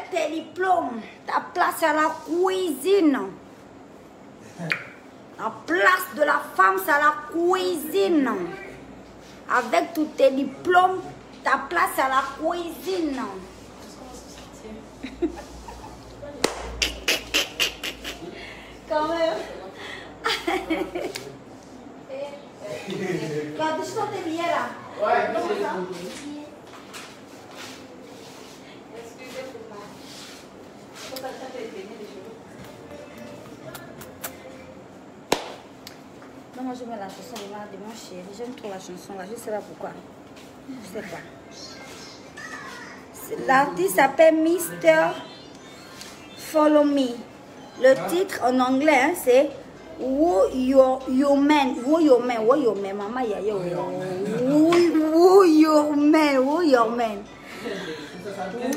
Avec tes diplômes, ta place à la cuisine. La place de la femme, c'est à la cuisine. Avec tous tes diplômes, ta place à la cuisine. Quand même. Regarde, je t'en t'es bien là. Ouais, non, moi je mets la chanson de mon chéri. J'aime trop la chanson là. Je ne sais pas pourquoi. Je ne sais pas. L'artiste s'appelle Mr. Follow Me. Le titre en anglais hein, c'est Woo Your Man. Woo Your Man. Woo Your Man. Maman, ya yo. Woo Your Man. Woo Your Man.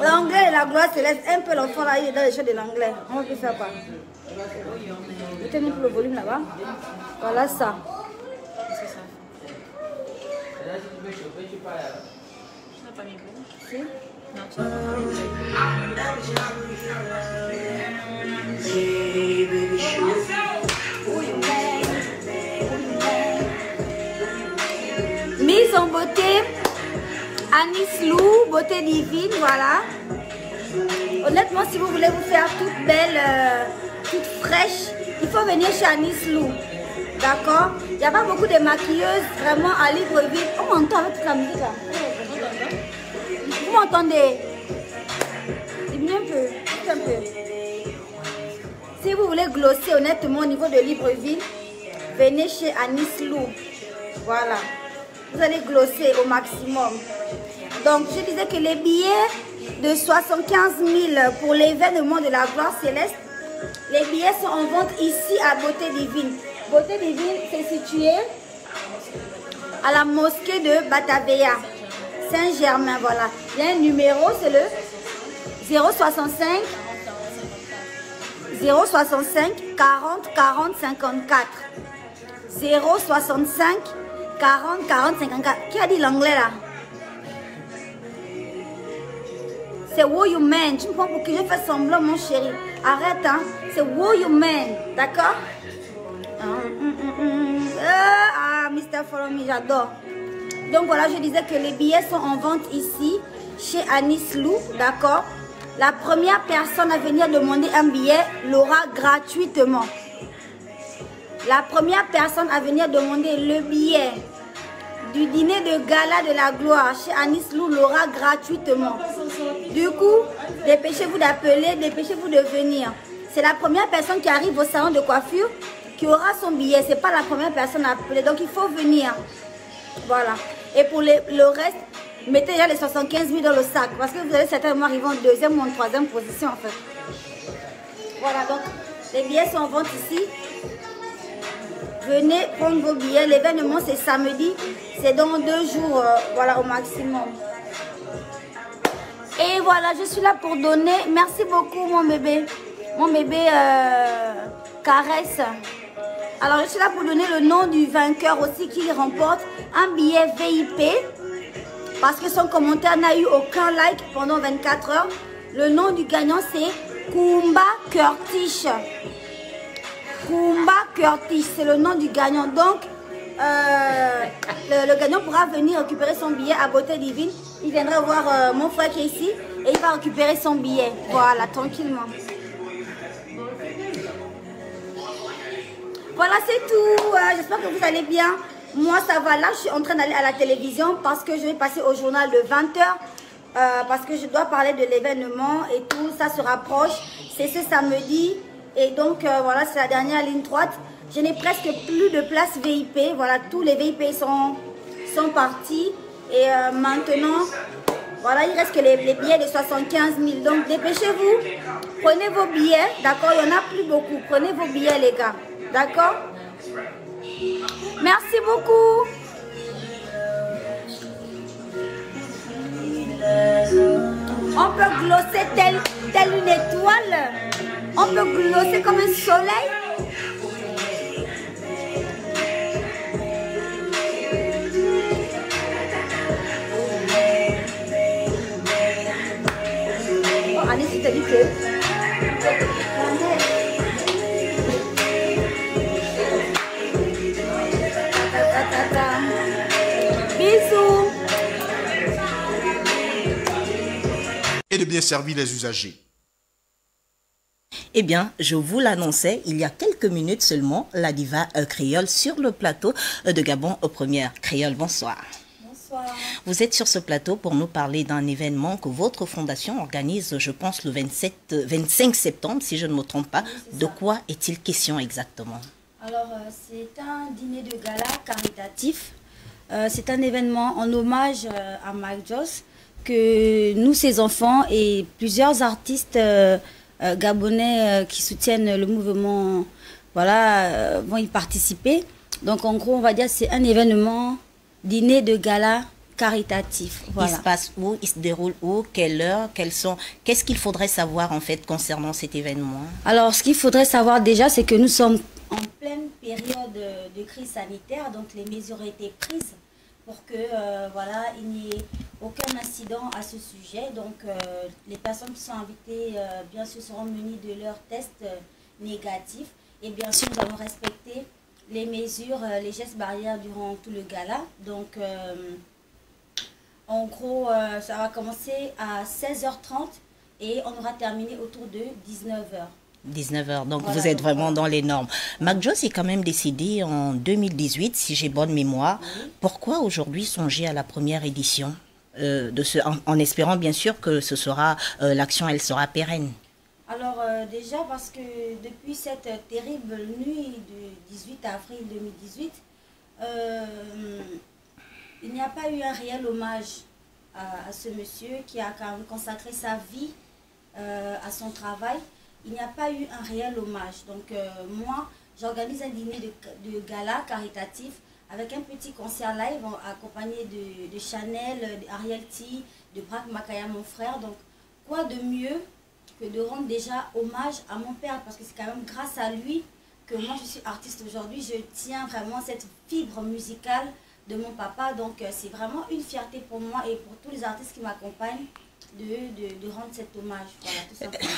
L'anglais et la gloire céleste. Un peu l'enfant là, il est dans les choses de l'anglais. On va plus faire quoi? Mettez-nous pour le volume là-bas. Voilà ça. Si? Mise en beauté, Anis Lou, beauté divine, voilà. Honnêtement, si vous voulez vous faire toute belle, toute fraîche, il faut venir chez Anis Lou. D'accord? Il n'y a pas beaucoup de maquilleuses vraiment à Libreville. On m'entend avec toute la musique là. Vous m'entendez? Diminue un peu. Si vous voulez glosser honnêtement au niveau de Libreville, venez chez Anis Lou. Voilà. Vous allez glosser au maximum. Donc, je disais que les billets de 75 000 pour l'événement de la gloire céleste, les billets sont en vente ici à Beauté Divine. Beauté Divine, c'est situé à la mosquée de Batavia, Saint-Germain. Voilà. Il y a un numéro, c'est le 065 40 40 54. 065 40 40 54. Qui a dit l'anglais là? C'est Woo You Man. Tu me prends pour que je fasse semblant, mon chéri. Arrête, hein. C'est Woo You Man. D'accord? Mr. Follow Me, j'adore. Donc voilà, je disais que les billets sont en vente ici, chez Anis Lou. D'accord? La première personne à venir demander un billet l'aura gratuitement. La première personne à venir demander le billet du dîner de gala de la gloire chez Anis Lou l'aura gratuitement. Du coup, dépêchez-vous d'appeler, dépêchez-vous de venir. C'est la première personne qui arrive au salon de coiffure qui aura son billet. Ce n'est pas la première personne à appeler. Donc, il faut venir. Voilà. Et pour le reste, mettez déjà les 75 000 dans le sac. Parce que vous allez certainement arriver en deuxième ou en troisième position, en fait. Voilà. Donc, les billets sont en vente ici. Venez prendre vos billets. L'événement, c'est samedi. C'est dans 2 jours, voilà, au maximum. Et voilà, je suis là pour donner. Merci beaucoup, mon bébé. Mon bébé Caresse. Alors, je suis là pour donner le nom du vainqueur aussi qui remporte un billet VIP. Parce que son commentaire n'a eu aucun like pendant 24 heures. Le nom du gagnant, c'est Kumba Curtis. Kumba Curtis, c'est le nom du gagnant. Donc, le gagnant pourra venir récupérer son billet à Beauté Divine. Il viendra voir mon frère qui est ici et il va récupérer son billet. Voilà, tranquillement. Voilà, c'est tout. J'espère que vous allez bien. Moi, ça va. Là, je suis en train d'aller à la télévision parce que je vais passer au journal de 20 h. Parce que je dois parler de l'événement et tout. Ça se rapproche. C'est ce samedi. Et donc, voilà, c'est la dernière ligne droite. Je n'ai presque plus de place VIP. Voilà, tous les VIP sont partis. Et maintenant, voilà, il reste que les billets de 75 000. Donc, dépêchez-vous. Prenez vos billets. D'accord, il n'y en a plus beaucoup. Prenez vos billets, les gars. D'accord? Merci beaucoup. On peut glosser telle une étoile. On peut glosser comme un soleil. Anis, tu te dis que... Bisous. Et de bien servir les usagers. Eh bien, je vous l'annonçais il y a quelques minutes seulement, la diva créole sur le plateau de Gabon aux premières. Créole, bonsoir. Bonsoir. Vous êtes sur ce plateau pour nous parler d'un événement que votre fondation organise, je pense, le 25 septembre, si je ne me trompe pas. Oui, de quoi est-il question exactement? Alors, c'est un dîner de gala caritatif. C'est un événement en hommage à Mike Joss que nous, ses enfants et plusieurs artistes gabonais qui soutiennent le mouvement, voilà, vont y participer. Donc, en gros, on va dire c'est un événement dîner de gala caritatif. Voilà. Il se passe où? Il se déroule où? Quelle heure? Qu'est-ce qu'il faudrait savoir en fait concernant cet événement? Alors, ce qu'il faudrait savoir déjà, c'est que nous sommes en pleine période de crise sanitaire, donc les mesures ont été prises pour que voilà, il n'y ait aucun incident à ce sujet. Donc les personnes qui sont invitées, bien sûr, seront munies de leurs tests négatifs. Et bien sûr, nous allons respecter les mesures, les gestes barrières durant tout le gala. Donc en gros, ça va commencer à 16h30 et on aura terminé autour de 19h. 19h, donc Voilà, vous êtes donc, vraiment dans les normes. Mac Joss est quand même décédé en 2018, si j'ai bonne mémoire. Oui. Pourquoi aujourd'hui songer à la première édition en espérant bien sûr que ce sera l'action, elle sera pérenne? Alors déjà parce que depuis cette terrible nuit du 18 avril 2018, il n'y a pas eu un réel hommage à ce monsieur qui a quand même consacré sa vie à son travail. Il n'y a pas eu un réel hommage. Donc moi, j'organise un dîner de gala caritatif avec un petit concert live accompagné de Chanel, d'Ariel T, de Braque Makaya, mon frère. Donc quoi de mieux que de rendre déjà hommage à mon père, parce que c'est quand même grâce à lui que moi je suis artiste aujourd'hui. Je tiens vraiment cette fibre musicale de mon papa. Donc c'est vraiment une fierté pour moi et pour tous les artistes qui m'accompagnent de rendre cet hommage, voilà, tout simplement.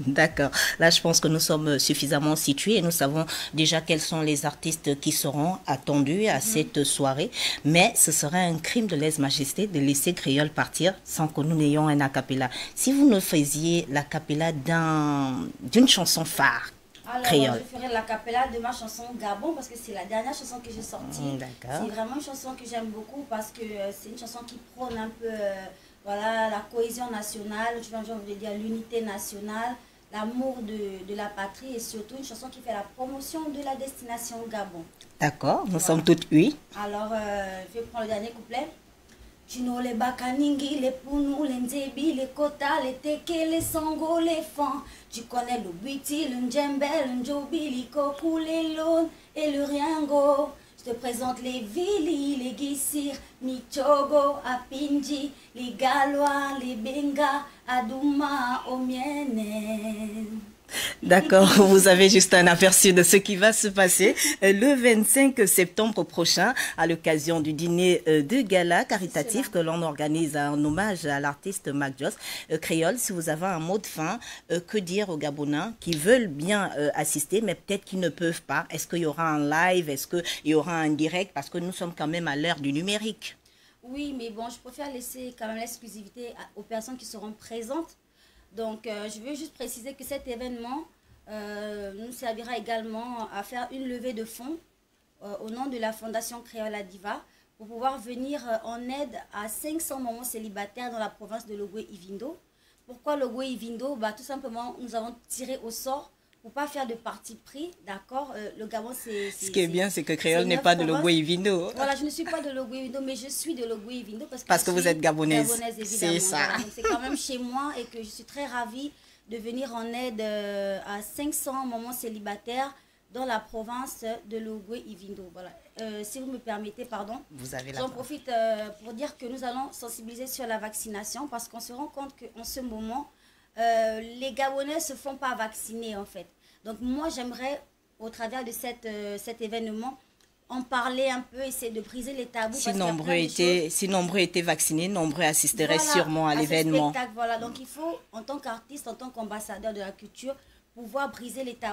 D'accord. Là, je pense que nous sommes suffisamment situés et nous savons déjà quels sont les artistes qui seront attendus à cette soirée. Mais ce serait un crime de lèse-majesté de laisser Créole partir sans que nous n'ayons un acapella. Si vous nous faisiez l'acapella d'une chanson phare, alors, créole. je ferai l'acapella de ma chanson Gabon parce que c'est la dernière chanson que j'ai sortie. D'accord. C'est vraiment une chanson que j'aime beaucoup parce que c'est une chanson qui prône un peu voilà, la cohésion nationale, je veux dire l'unité nationale, l'amour de la patrie et surtout une chanson qui fait la promotion de la destination Gabon. D'accord, nous sommes toutes oui. Alors, je vais prendre le dernier couplet. Tu know les bakaningi, les pounou, les ndébi, les kota, les teke, les sango, les fans. Tu connais le buiti, le ndjembe, le njobi, les koku, les lone et le riango. Je te présente les Vili, les Gissir, Michogo, Apinji, les Galois, les Benga, Adouma, Omiene. D'accord, vous avez juste un aperçu de ce qui va se passer le 25 septembre prochain à l'occasion du dîner de gala caritatif que l'on organise en hommage à l'artiste Mac Joss. Créole, si vous avez un mot de fin, que dire aux Gabonais qui veulent bien assister mais peut-être qui ne peuvent pas? Est-ce qu'il y aura un live? Est-ce qu'il y aura un direct? Parce que nous sommes quand même à l'ère du numérique. Oui, mais bon, je préfère laisser quand même l'exclusivité aux personnes qui seront présentes. Donc, je veux juste préciser que cet événement nous servira également à faire une levée de fonds au nom de la Fondation Créole La Diva pour pouvoir venir en aide à 500 mamans célibataires dans la province de Logoué-Ivindo. Pourquoi Logoué-Ivindo? Bah, tout simplement, nous avons tiré au sort pour ne pas faire de parti pris, d'accord. Le Gabon, c'est... Ce qui est bien, c'est que Créole n'est pas de Logoué-Ivindo. Voilà, je ne suis pas de Logoué-Ivindo, mais je suis de Logoué-Ivindo parce que vous êtes gabonaise. C'est ça. Voilà, c'est quand même chez moi et que je suis très ravie de venir en aide à 500 mamans célibataires dans la province de Logoué-Ivindo. Voilà. Si vous me permettez, pardon, j'en profite pour dire que nous allons sensibiliser sur la vaccination parce qu'on se rend compte qu'en ce moment, les Gabonais ne se font pas vacciner en fait. Donc moi j'aimerais au travers de cet événement en parler un peu, essayer de briser les tabous. Si nombreux étaient vaccinés, nombreux assisteraient sûrement à l'événement. Voilà, donc il faut, en tant qu'artiste, en tant qu'ambassadeur de la culture, pouvoir briser les tabous.